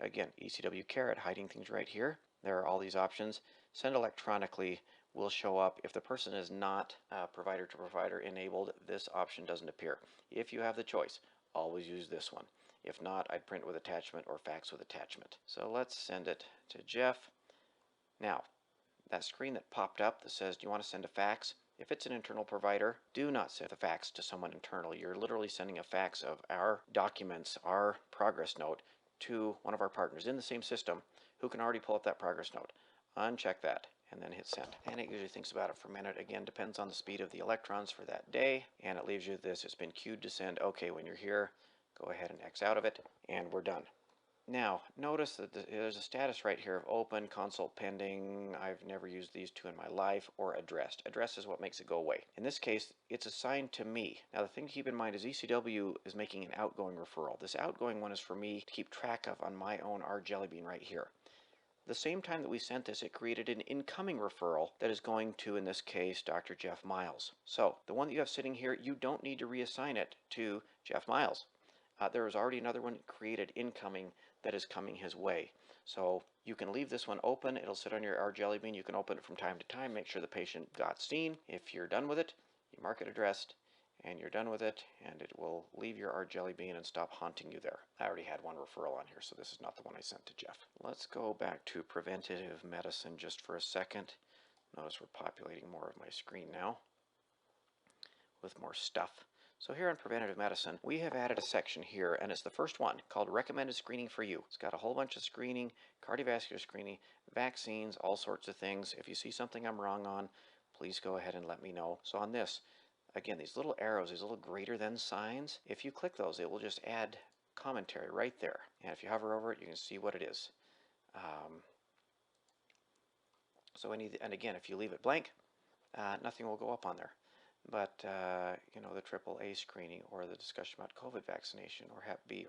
again, ECW Caret, hiding things right here. There are all these options. Send electronically will show up. If the person is not provider to provider enabled, this option doesn't appear. If you have the choice, always use this one. If not, I'd print with attachment or fax with attachment. So let's send it to Jeff. Now, that screen that popped up that says, do you want to send a fax? If it's an internal provider, do not send a fax to someone internal. You're literally sending a fax of our documents, our progress note, to one of our partners in the same system who can already pull up that progress note. Uncheck that and then hit send. And it usually thinks about it for a minute. Again, depends on the speed of the electrons for that day. And it leaves you this. It's been queued to send. Okay, when you're here, go ahead and X out of it, and we're done. Now, notice that there's a status right here of open, consult pending, I've never used these two in my life, or addressed. Addressed is what makes it go away. In this case, it's assigned to me. Now, the thing to keep in mind is ECW is making an outgoing referral. This outgoing one is for me to keep track of on my own Jellybean right here. The same time that we sent this, it created an incoming referral that is going to, in this case, Dr. Jeff Miles. So, the one that you have sitting here, you don't need to reassign it to Jeff Miles. There is already another one created incoming that is coming his way. So you can leave this one open. It'll sit on your Jellybean. You can open it from time to time, make sure the patient got seen. If you're done with it, you mark it addressed, and you're done with it, and it will leave your Jellybean and stop haunting you there. I already had one referral on here, so this is not the one I sent to Jeff. Let's go back to preventive medicine just for a second. Notice we're populating more of my screen now with more stuff. So here in preventive medicine, we have added a section here, and it's the first one, called recommended screening for you. It's got a whole bunch of screening, cardiovascular screening, vaccines, all sorts of things. If you see something I'm wrong on, please go ahead and let me know. So on this, again, these little arrows, these little greater than signs, if you click those, it will just add commentary right there. And if you hover over it, you can see what it is. And again, if you leave it blank, nothing will go up on there. But, you know, the AAA screening or the discussion about COVID vaccination or Hep B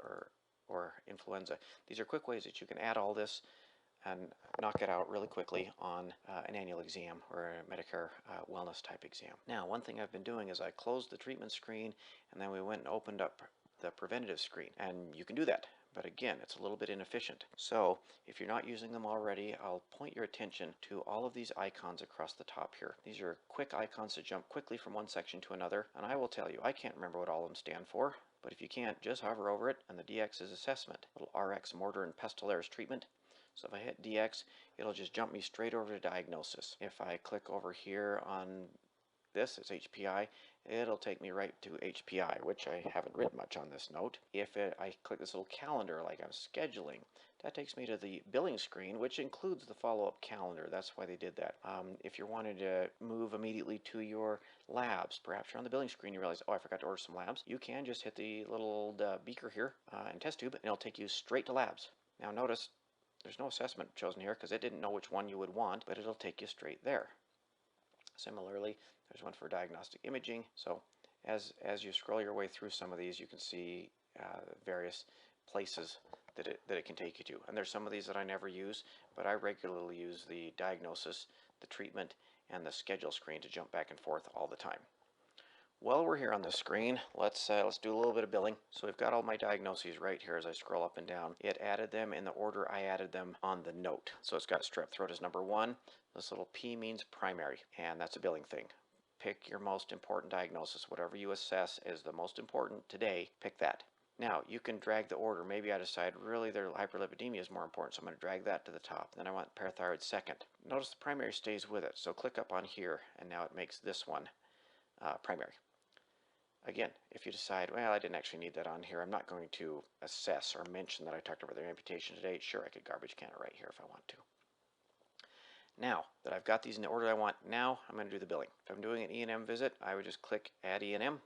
or influenza. These are quick ways that you can add all this and knock it out really quickly on an annual exam or a Medicare wellness type exam. Now, one thing I've been doing is I closed the treatment screen and then we went and opened up the preventative screen. And you can do that. But again, it's a little bit inefficient. So if you're not using them already, I'll point your attention to all of these icons across the top here. These are quick icons to jump quickly from one section to another. And I will tell you, I can't remember what all of them stand for. But if you can't, just hover over it, and the DX is assessment. Little RX, mortar, and pestle errors treatment. So if I hit DX, it'll just jump me straight over to diagnosis. If I click over here on this, it's HPI, it'll take me right to HPI, which I haven't written much on this note. If I click this little calendar like I'm scheduling, that takes me to the billing screen, which includes the follow-up calendar. That's why they did that. If you're wanting to move immediately to your labs, perhaps you're on the billing screen, you realize, oh, I forgot to order some labs. You can just hit the little beaker here and test tube, and it'll take you straight to labs. Now notice, there's no assessment chosen here because it didn't know which one you would want, but it'll take you straight there. Similarly, there's one for diagnostic imaging. So as you scroll your way through some of these, you can see various places that it can take you to. And there's some of these that I never use, but I regularly use the diagnosis, the treatment, and the schedule screen to jump back and forth all the time. While we're here on the screen, let's do a little bit of billing. So we've got all my diagnoses right here as I scroll up and down. It added them in the order I added them on the note. So it's got strep throat as number 1. This little P means primary, and that's a billing thing. Pick your most important diagnosis. Whatever you assess is the most important today, pick that. Now, you can drag the order. Maybe I decide really their hyperlipidemia is more important, so I'm going to drag that to the top. Then I want parathyroid second. Notice the primary stays with it, so click up on here, and now it makes this one primary. Again, if you decide, well, I didn't actually need that on here, I'm not going to assess or mention that I talked about their amputation today, sure, I could garbage can it right here if I want to. Now that I've got these in the order I want, now I'm going to do the billing. If I'm doing an E&M visit, I would just click Add E&M,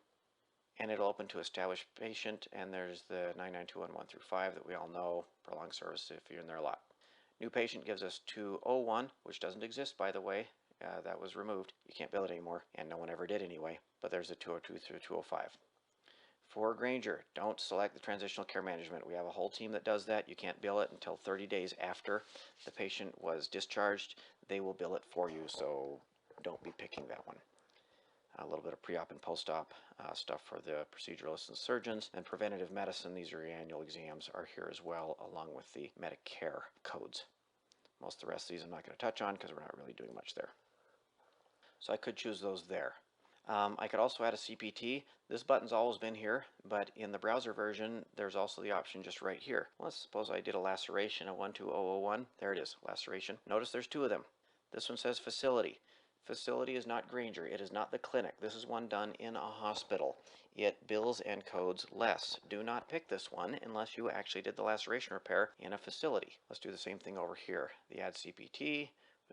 and it'll open to Established Patient, and there's the 99211 through 5 that we all know, prolonged service if you're in there a lot. New patient gives us 201, which doesn't exist, by the way. That was removed. You can't bill it anymore, and no one ever did anyway. But there's a 202 through 205. For Granger, don't select the transitional care management. We have a whole team that does that. You can't bill it until 30 days after the patient was discharged. They will bill it for you, so don't be picking that one. A little bit of pre-op and post-op stuff for the proceduralists and surgeons. And preventative medicine, these are your annual exams, are here as well, along with the Medicare codes. Most of the rest of these I'm not going to touch on because we're not really doing much there. So I could choose those there. I could also add a CPT. This button's always been here, but in the browser version, there's also the option just right here. Let's suppose I did a laceration, a 12001. There it is, laceration. Notice there's 2 of them. This one says facility. Facility is not Granger. It is not the clinic. This is one done in a hospital. It bills and codes less. Do not pick this one unless you actually did the laceration repair in a facility. Let's do the same thing over here. The add CPT.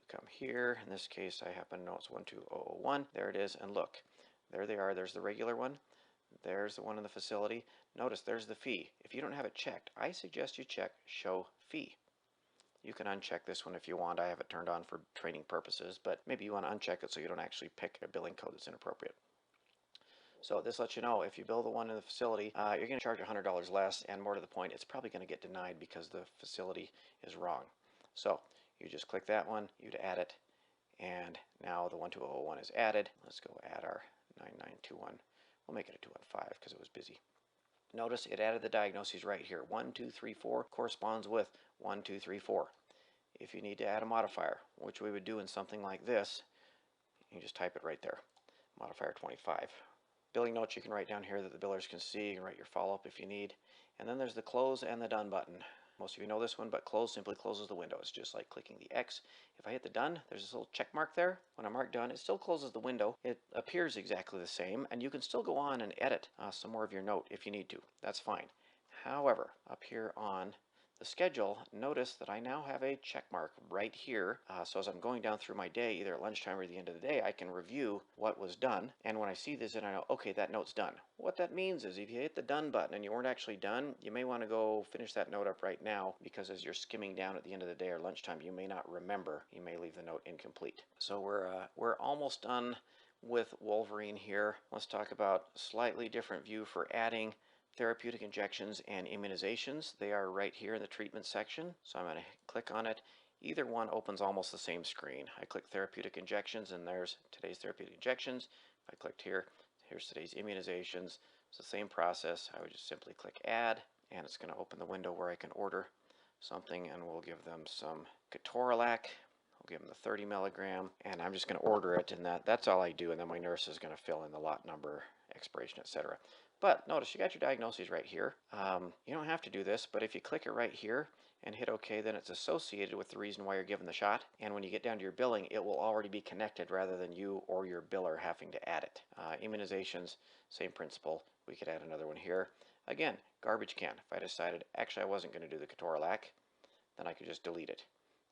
Come here. In this case, I happen to know it's 12001. There it is. And look, there they are. There's the regular one. There's the one in the facility. Notice there's the fee. If you don't have it checked, I suggest you check Show Fee. You can uncheck this one if you want. I have it turned on for training purposes, but maybe you want to uncheck it so you don't actually pick a billing code that's inappropriate. So this lets you know if you bill the one in the facility, you're going to charge $100 less, and more to the point, it's probably going to get denied because the facility is wrong. So you just click that one, you'd add it, and now the 12001 is added. Let's go add our 9921. We'll make it a 215 because it was busy. Notice it added the diagnoses right here. 1, 2, 3, 4 corresponds with 1, 2, 3, 4. If you need to add a modifier, which we would do in something like this, you just type it right there. Modifier 25. Billing notes you can write down here that the billers can see. You can write your follow-up if you need. And then there's the close and the done button. Most of you know this one, but close simply closes the window. It's just like clicking the X. If I hit the done, there's this little check mark there. When I mark done, it still closes the window. It appears exactly the same, and you can still go on and edit some more of your note if you need to. That's fine. However, up here on the schedule, notice that I now have a check mark right here. So as I'm going down through my day, either at lunchtime or the end of the day, I can review what was done. And when I see this, then I know, okay, that note's done. What that means is if you hit the done button and you weren't actually done, you may want to go finish that note up right now, because as you're skimming down at the end of the day or lunchtime, you may not remember. You may leave the note incomplete. So we're almost done with Wolverine here. Let's talk about slightly different view for adding therapeutic injections and immunizations. They are right here in the treatment section. So I'm going to click on it. Either one opens almost the same screen. I click therapeutic injections, and there's today's therapeutic injections. If I clicked here, here's today's immunizations. It's the same process. I would just simply click add, and it's going to open the window where I can order something, and we'll give them some ketorolac. I'll give them the 30 milligram, and I'm just going to order it, and that's all I do, and then my nurse is going to fill in the lot number, expiration, etc. But notice you got your diagnoses right here. You don't have to do this, but if you click it right here and hit OK, then it's associated with the reason why you're given the shot. And when you get down to your billing, it will already be connected rather than you or your biller having to add it. Immunizations, same principle. We could add another one here. Again, garbage can. If I decided actually I wasn't going to do the ketorolac, then I could just delete it.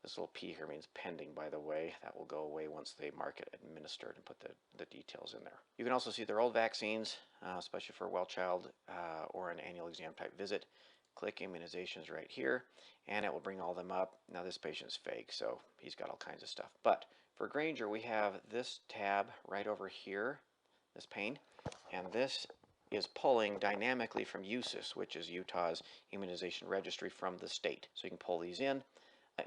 This little P here means pending, by the way. That will go away once they mark it administered and put the details in there. You can also see their old vaccines, especially for a well child or an annual exam type visit. Click immunizations right here, and it will bring all them up. Now this patient's fake, so he's got all kinds of stuff. But for Granger, we have this tab right over here, this pane, and this is pulling dynamically from USIS, which is Utah's immunization registry from the state. So you can pull these in.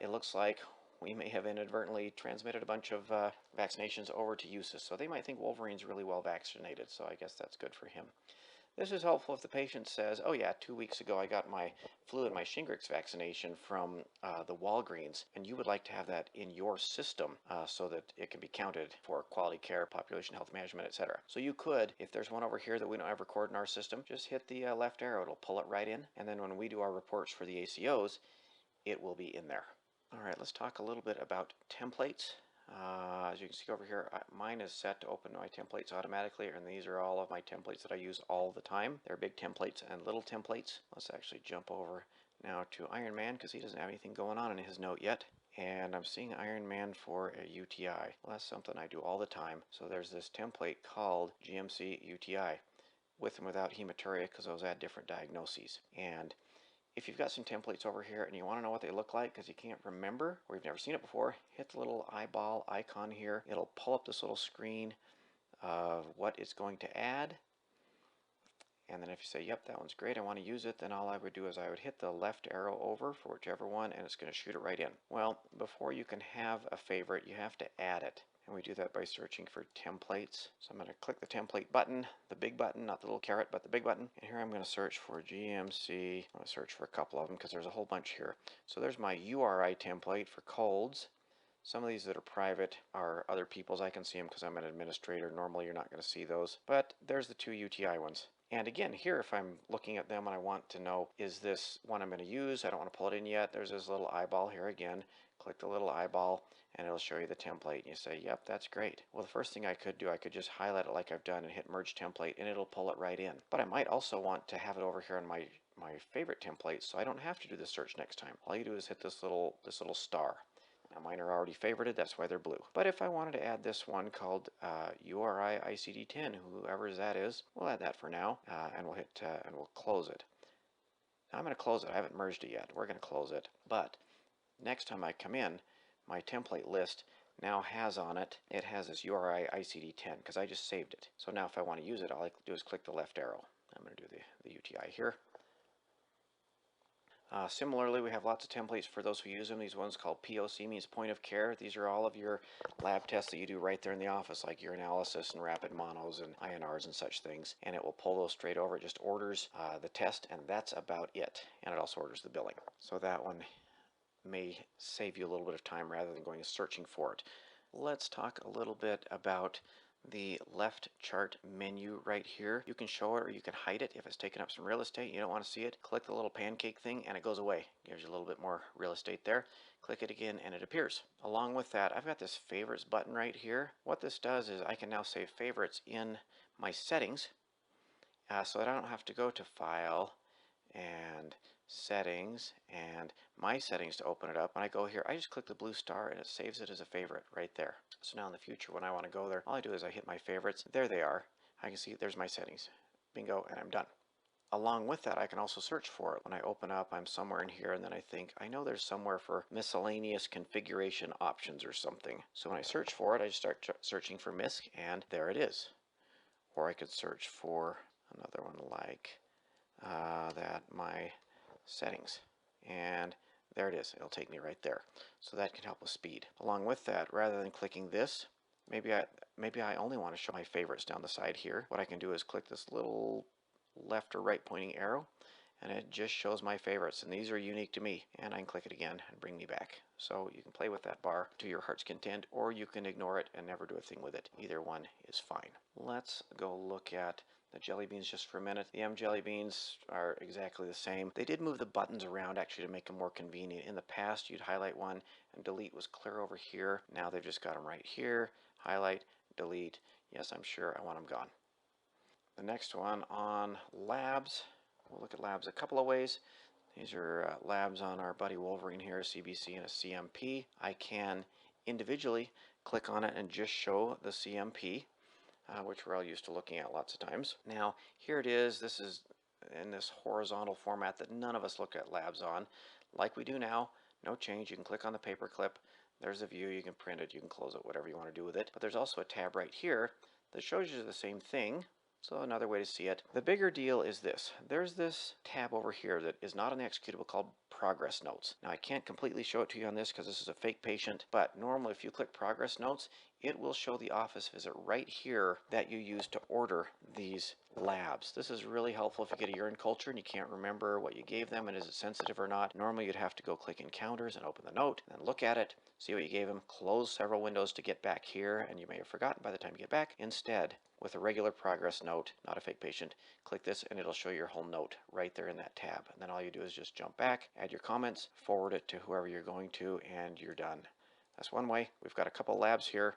It looks like we may have inadvertently transmitted a bunch of vaccinations over to USIS, so they might think Wolverine's really well vaccinated, so I guess that's good for him. This is helpful if the patient says, oh yeah, 2 weeks ago I got my flu and my Shingrix vaccination from the Walgreens, and you would like to have that in your system so that it can be counted for quality care, population health management, etc. So you could, if there's one over here that we don't have recorded in our system, just hit the left arrow, it'll pull it right in, and then when we do our reports for the ACOs, it will be in there. All right, let's talk a little bit about templates. As you can see over here, mine is set to open my templates automatically, and these are all of my templates that I use all the time. They're big templates and little templates. Let's actually jump over now to Iron Man because he doesn't have anything going on in his note yet. And I'm seeing Iron Man for a UTI. Well, that's something I do all the time. So there's this template called GMC UTI, with and without hematuria, because those add different diagnoses. And if you've got some templates over here and you want to know what they look like because you can't remember or you've never seen it before, hit the little eyeball icon here. It'll pull up this little screen of what it's going to add. And then if you say, yep, that one's great, I want to use it, then all I would do is I would hit the left arrow over for whichever one, and it's going to shoot it right in. Well, before you can have a favorite, you have to add it. And we do that by searching for templates. So I'm going to click the template button, the big button, not the little carrot, but the big button. And here I'm going to search for GMC. I'm going to search for a couple of them because there's a whole bunch here. So there's my URI template for colds. Some of these that are private are other people's. I can see them because I'm an administrator. Normally you're not going to see those. But there's the 2 UTI ones. And again, here, if I'm looking at them and I want to know, is this one I'm going to use? I don't want to pull it in yet. There's this little eyeball here again. Click the little eyeball and it'll show you the template. And you say, yep, that's great. Well, the first thing I could do, I could just highlight it like I've done and hit merge template and it'll pull it right in. But I might also want to have it over here in my favorite template so I don't have to do the search next time. All you do is hit this little star. Now mine are already favorited, that's why they're blue. But if I wanted to add this one called URI ICD-10, whoever that is, we'll add that for now, and we'll hit and we'll close it. Now I'm going to close it. I haven't merged it yet. We're going to close it. But next time I come in, my template list now has on it, it has this URI ICD-10 because I just saved it. So now if I want to use it, all I do is click the left arrow. I'm going to do the UTI here. Similarly, we have lots of templates for those who use them. These ones called POC, means point of care. These are all of your lab tests that you do right there in the office, like urinalysis and rapid monos and INRs and such things. And it will pull those straight over. It just orders the test, and that's about it. And it also orders the billing. So that one may save you a little bit of time rather than going and searching for it. Let's talk a little bit about the left chart menu right here. You can show it or you can hide it if it's taking up some real estate. You don't want to see it. Click the little pancake thing and it goes away. Gives you a little bit more real estate there. Click it again and it appears. Along with that, I've got this favorites button right here. What this does is I can now save favorites in my settings so that I don't have to go to File and Settings and My Settings to open it up. When I go here, I just click the blue star and it saves it as a favorite right there. So now in the future when I want to go there, all I do is I hit my favorites. There they are. I can see there's my settings. Bingo, and I'm done. Along with that, I can also search for it. When I open up, I'm somewhere in here, and then I think, I know there's somewhere for miscellaneous configuration options or something. So when I search for it, I just start searching for MISC, and there it is. Or I could search for another one like my settings, and there it is. It'll take me right there. So that can help with speed. Along with that, rather than clicking this, maybe I only want to show my favorites down the side here. What I can do is click this little left or right pointing arrow, and it just shows my favorites, and these are unique to me. And I can click it again and bring me back. So you can play with that bar to your heart's content, or you can ignore it and never do a thing with it. Either one is fine. Let's go look at the Jellybeans just for a minute. The Jellybeans are exactly the same. They did move the buttons around actually to make them more convenient. In the past, you'd highlight one and delete was clear over here. Now they've just got them right here. Highlight, delete. Yes, I'm sure I want them gone. The next one on labs. We'll look at labs a couple of ways. These are labs on our buddy Wolverine here, a CBC and a CMP. I can individually click on it and just show the CMP. Which we're all used to looking at lots of times. Now, here it is. This is in this horizontal format that none of us look at labs on. Like we do now, no change. You can click on the paper clip. There's a view. You can print it. You can close it, whatever you want to do with it. But there's also a tab right here that shows you the same thing. So another way to see it. The bigger deal is this. There's this tab over here that is not on the executable called Progress Notes. Now I can't completely show it to you on this because this is a fake patient, but normally if you click Progress Notes, it will show the office visit right here that you use to order these labs. This is really helpful if you get a urine culture and you can't remember what you gave them and is it sensitive or not. Normally you'd have to go click Encounters and open the note, and then look at it, see what you gave them, close several windows to get back here, and you may have forgotten by the time you get back. Instead, with a regular progress note, not a fake patient, click this and it'll show your whole note right there in that tab. And then all you do is just jump back, add your comments, forward it to whoever you're going to, and you're done. That's one way. We've got a couple labs here,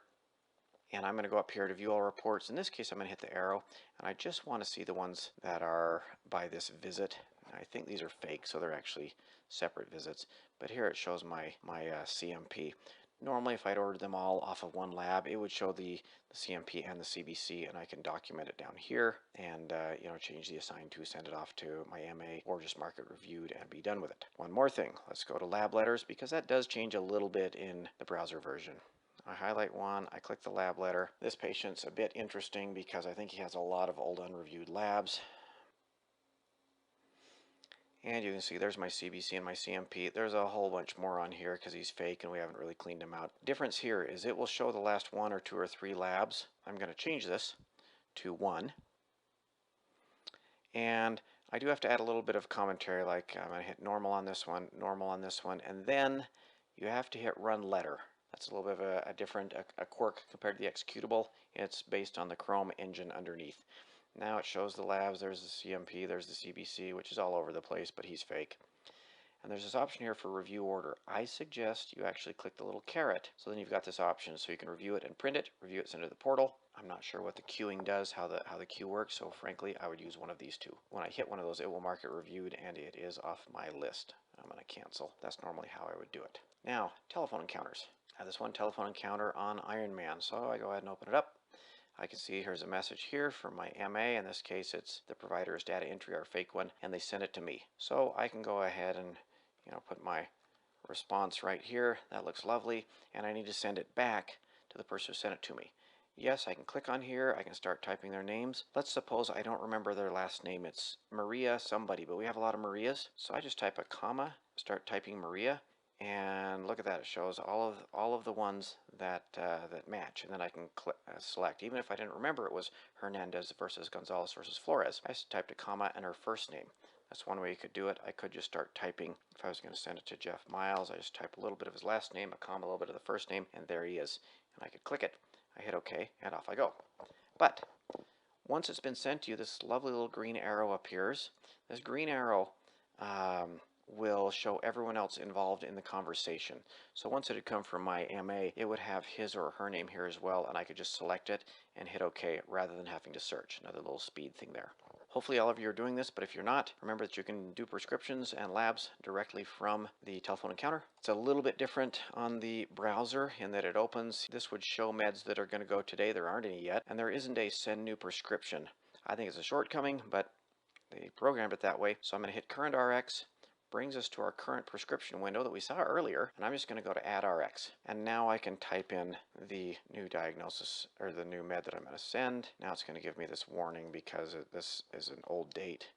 and I'm going to go up here to view all reports. In this case, I'm going to hit the arrow, and I just want to see the ones that are by this visit. I think these are fake, so they're actually separate visits. But here it shows my CMP. Normally, if I'd ordered them all off of one lab, it would show the CMP and the CBC, and I can document it down here and change the assigned to, send it off to my MA, or just mark it reviewed and be done with it. One more thing, let's go to lab letters, because that does change a little bit in the browser version. I highlight one, I click the lab letter. This patient's a bit interesting because I think he has a lot of old unreviewed labs. And you can see there's my CBC and my CMP. There's a whole bunch more on here because he's fake and we haven't really cleaned him out. Difference here is it will show the last 1 or 2 or 3 labs. I'm going to change this to 1. And I do have to add a little bit of commentary, like I'm going to hit normal on this one, and then you have to hit run letter. That's a little bit of a different quirk compared to the executable. It's based on the Chrome engine underneath. Now it shows the labs, there's the CMP, there's the CBC, which is all over the place, but he's fake. And there's this option here for review order. I suggest you actually click the little caret, so then you've got this option, so you can review it and print it, review it, send it to the portal. I'm not sure what the queuing does, how the queue works, so frankly, I would use one of these two. When I hit one of those, it will mark it reviewed, and it is off my list. I'm going to cancel. That's normally how I would do it. Now, telephone encounters. I have this one telephone encounter on Iron Man, so I go ahead and open it up. I can see here's a message here from my MA. In this case, it's the provider's data entry, our fake one, and they sent it to me. So I can go ahead and put my response right here. That looks lovely, and I need to send it back to the person who sent it to me. Yes, I can click on here. I can start typing their names. Let's suppose I don't remember their last name. It's Maria somebody, but we have a lot of Marias. So I just type a comma, start typing Maria, and look at that. It shows all of the ones that match, and then I can select. Even if I didn't remember it was Hernandez versus Gonzalez versus Flores, I just typed a comma and her first name. That's one way you could do it. I could just start typing. If I was going to send it to Jeff Miles, I just type a little bit of his last name, a comma, a little bit of the first name, and there he is. And I could click it. I hit OK, and off I go. But once it's been sent to you, this lovely little green arrow appears. This green arrow will show everyone else involved in the conversation. So once it had come from my MA, it would have his or her name here as well, and I could just select it and hit OK rather than having to search. Another little speed thing there. Hopefully all of you are doing this, but if you're not, remember that you can do prescriptions and labs directly from the telephone encounter. It's a little bit different on the browser in that it opens. This would show meds that are going to go today. There aren't any yet, and there isn't a send new prescription. I think it's a shortcoming, but they programmed it that way. So I'm going to hit current RX. Brings us to our current prescription window that we saw earlier, and I'm just going to go to add RX, and now I can type in the new diagnosis or the new med that I'm going to send. Now it's going to give me this warning because this is an old date.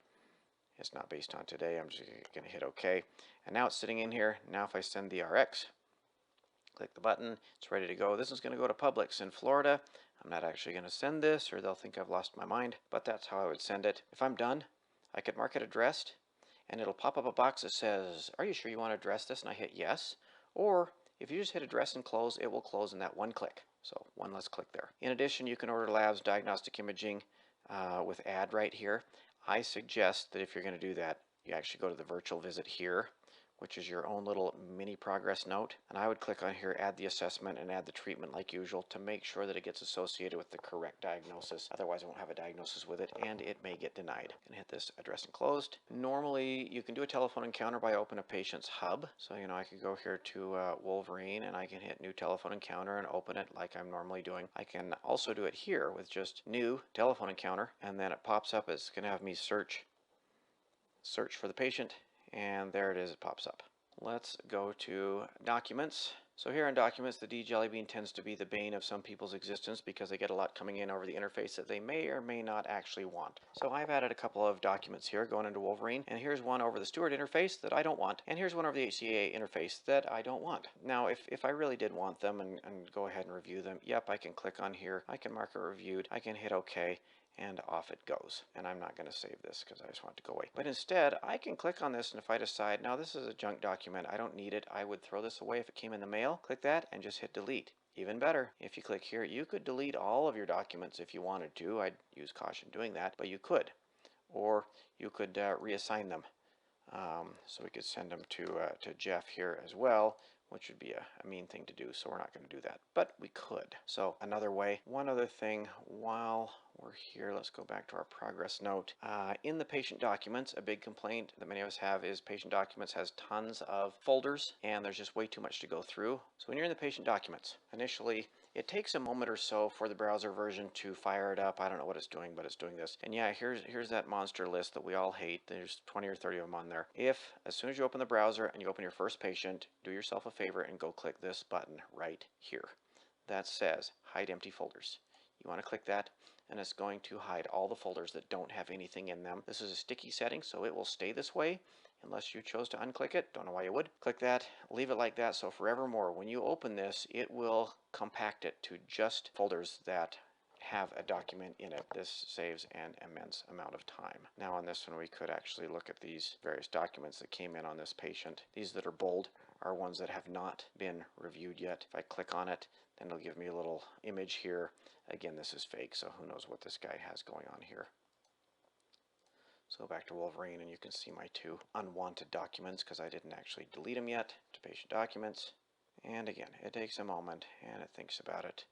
It's not based on today. I'm just going to hit OK, and now it's sitting in here. Now if I send the RX, click the button, it's ready to go. This is going to go to Publix in Florida. I'm not actually going to send this, or they'll think I've lost my mind, but that's how I would send it. If I'm done, I could mark it addressed, and it'll pop up a box that says, are you sure you want to address this? And I hit yes. Or if you just hit address and close, it will close in that one click. So one less click there. In addition, you can order labs, diagnostic imaging with add right here. I suggest that if you're going to do that, you actually go to the virtual visit here, which is your own little mini progress note. And I would click on here, add the assessment and add the treatment like usual to make sure that it gets associated with the correct diagnosis. Otherwise, I won't have a diagnosis with it and it may get denied. And hit this address and closed. Normally, you can do a telephone encounter by open a patient's hub. So, I could go here to Wolverine and I can hit new telephone encounter and open it like I'm normally doing. I can also do it here with just new telephone encounter, and then it pops up. It's going to have me search for the patient. And there it is, it pops up. Let's go to documents. So here in documents, the D Jellybean tends to be the bane of some people's existence because they get a lot coming in over the interface that they may or may not actually want. So I've added a couple of documents here going into Wolverine, and here's one over the Steward interface that I don't want, and here's one over the HCA interface that I don't want. Now, if I really did want them and go ahead and review them, yep, I can click on here, I can mark it reviewed, I can hit OK, and off it goes. And I'm not going to save this because I just want it to go away. But instead, I can click on this, and if I decide, now this is a junk document, I don't need it, I would throw this away if it came in the mail, click that and just hit delete. Even better, if you click here, you could delete all of your documents if you wanted to. I'd use caution doing that, but you could. Or you could reassign them. So we could send them to Jeff here as well, which would be a mean thing to do, so we're not going to do that, but we could. So another way. One other thing while we're here, let's go back to our progress note. In the patient documents, a big complaint that many of us have is patient documents has tons of folders, and there's just way too much to go through. So when you're in the patient documents, initially, it takes a moment or so for the browser version to fire it up. I don't know what it's doing, but it's doing this. And yeah, here's that monster list that we all hate. There's 20 or 30 of them on there. If, as soon as you open the browser and you open your first patient, do yourself a favor and go click this button right here. That says hide empty folders. You want to click that, and it's going to hide all the folders that don't have anything in them. This is a sticky setting, so it will stay this way unless you chose to unclick it. Don't know why you would. Click that, leave it like that, so forevermore when you open this, it will compact it to just folders that have a document in it. This saves an immense amount of time. Now on this one, we could actually look at these various documents that came in on this patient. These that are bold are ones that have not been reviewed yet. If I click on it, then it'll give me a little image here. Again, this is fake, so who knows what this guy has going on here. So back to Wolverine, and you can see my two unwanted documents because I didn't actually delete them yet. To patient documents, and again, it takes a moment and it thinks about it,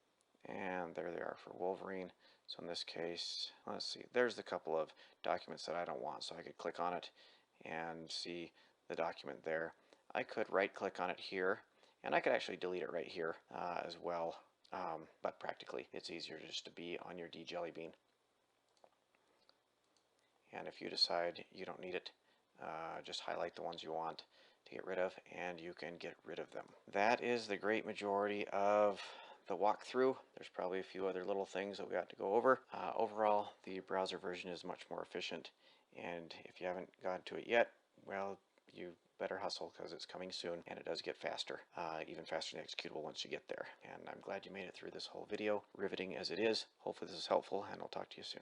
and there they are for Wolverine. So in this case, let's see, there's the couple of documents that I don't want, so I could click on it and see the document there. I could right click on it here And I could actually delete it right here as well, but practically it's easier just to be on your Jellybean. And if you decide you don't need it, just highlight the ones you want to get rid of, and you can get rid of them. That is the great majority of the walkthrough. There's probably a few other little things that we got to go over. Overall, the browser version is much more efficient, and if you haven't gotten to it yet, well, you better hustle because it's coming soon, and it does get faster, even faster than Executable once you get there. And I'm glad you made it through this whole video, riveting as it is. Hopefully this is helpful, and I'll talk to you soon.